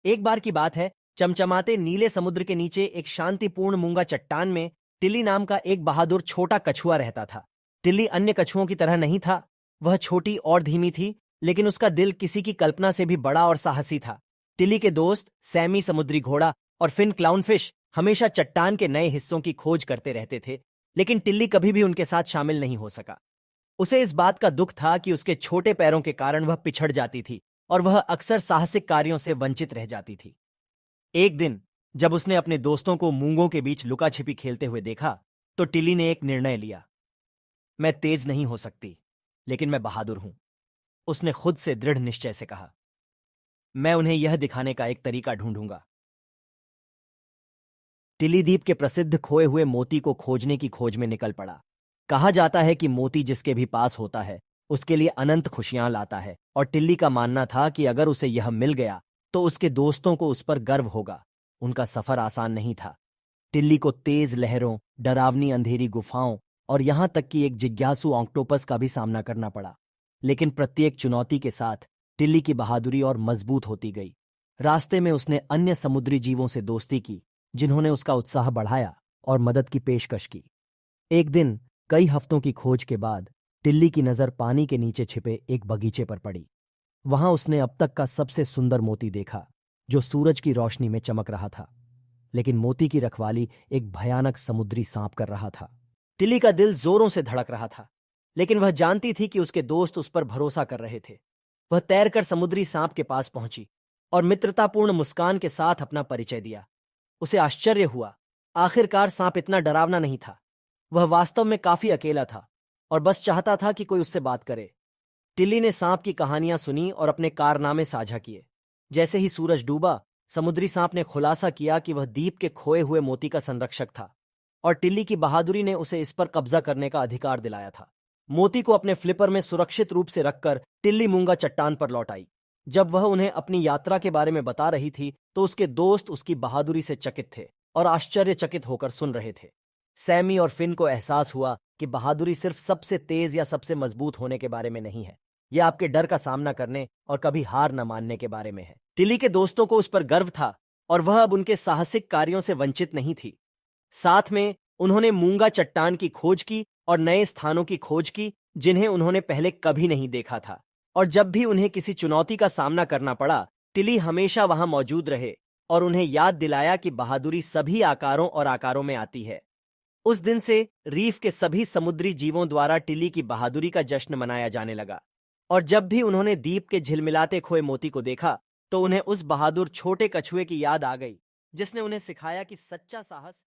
एक बार की बात है, चमचमाते नीले समुद्र के नीचे एक शांतिपूर्ण मूंगा चट्टान में टिल्ली नाम का एक बहादुर छोटा कछुआ रहता था। टिल्ली अन्य कछुओं की तरह नहीं था। वह छोटी और धीमी थी, लेकिन उसका दिल किसी की कल्पना से भी बड़ा और साहसी था। टिल्ली के दोस्त सैमी समुद्री घोड़ा और फिन क्लाउनफिश हमेशा चट्टान के नए हिस्सों की खोज करते रहते थे, लेकिन टिल्ली कभी भी उनके साथ शामिल नहीं हो सका। उसे इस बात का दुख था कि उसके छोटे पैरों के कारण वह पिछड़ जाती थी और वह अक्सर साहसिक कार्यों से वंचित रह जाती थी। एक दिन जब उसने अपने दोस्तों को मूंगों के बीच लुका छिपी खेलते हुए देखा, तो टिल्ली ने एक निर्णय लिया। मैं तेज नहीं हो सकती, लेकिन मैं बहादुर हूं, उसने खुद से दृढ़ निश्चय से कहा। मैं उन्हें यह दिखाने का एक तरीका ढूंढूंगा। टिल्ली द्वीप के प्रसिद्ध खोए हुए मोती को खोजने की खोज में निकल पड़ा। कहा जाता है कि मोती जिसके भी पास होता है उसके लिए अनंत खुशियां लाता है, और टिल्ली का मानना था कि अगर उसे यह मिल गया तो उसके दोस्तों को उस पर गर्व होगा। उनका सफर आसान नहीं था। टिल्ली को तेज लहरों, डरावनी अंधेरी गुफाओं और यहां तक कि एक जिज्ञासु ऑक्टोपस का भी सामना करना पड़ा। लेकिन प्रत्येक चुनौती के साथ टिल्ली की बहादुरी और मजबूत होती गई। रास्ते में उसने अन्य समुद्री जीवों से दोस्ती की, जिन्होंने उसका उत्साह बढ़ाया और मदद की पेशकश की। एक दिन कई हफ्तों की खोज के बाद टिल्ली की नजर पानी के नीचे छिपे एक बगीचे पर पड़ी। वहां उसने अब तक का सबसे सुंदर मोती देखा, जो सूरज की रोशनी में चमक रहा था। लेकिन मोती की रखवाली एक भयानक समुद्री सांप कर रहा था। टिल्ली का दिल जोरों से धड़क रहा था, लेकिन वह जानती थी कि उसके दोस्त उस पर भरोसा कर रहे थे। वह तैरकर समुद्री सांप के पास पहुंची और मित्रतापूर्ण मुस्कान के साथ अपना परिचय दिया। उसे आश्चर्य हुआ, आखिरकार सांप इतना डरावना नहीं था। वह वास्तव में काफी अकेला था और बस चाहता था कि कोई उससे बात करे। टिल्ली ने सांप की कहानियां सुनी और अपने कारनामे साझा किए। जैसे ही सूरज डूबा, समुद्री सांप ने खुलासा किया कि वह द्वीप के खोए हुए मोती का संरक्षक था, और टिल्ली की बहादुरी ने उसे इस पर कब्जा करने का अधिकार दिलाया था। मोती को अपने फ्लिपर में सुरक्षित रूप से रखकर टिल्ली मूंगा चट्टान पर लौट आई। जब वह उन्हें अपनी यात्रा के बारे में बता रही थी, तो उसके दोस्त उसकी बहादुरी से चकित थे और आश्चर्यचकित होकर सुन रहे थे। सैमी और फिन को एहसास हुआ कि बहादुरी सिर्फ सबसे तेज या सबसे मजबूत होने के बारे में नहीं है, यह आपके डर का सामना करने और कभी हार न मानने के बारे में है। टिल्ली के दोस्तों को उस पर गर्व था और वह अब उनके साहसिक कार्यों से वंचित नहीं थी। साथ में उन्होंने मूंगा चट्टान की खोज की और नए स्थानों की खोज की, जिन्हें उन्होंने पहले कभी नहीं देखा था। और जब भी उन्हें किसी चुनौती का सामना करना पड़ा, टिल्ली हमेशा वहां मौजूद रहे और उन्हें याद दिलाया कि बहादुरी सभी आकारों और आकारों में आती है। उस दिन से रीफ के सभी समुद्री जीवों द्वारा टिल्ली की बहादुरी का जश्न मनाया जाने लगा, और जब भी उन्होंने द्वीप के झिलमिलाते खोए मोती को देखा, तो उन्हें उस बहादुर छोटे कछुए की याद आ गई, जिसने उन्हें सिखाया कि सच्चा साहस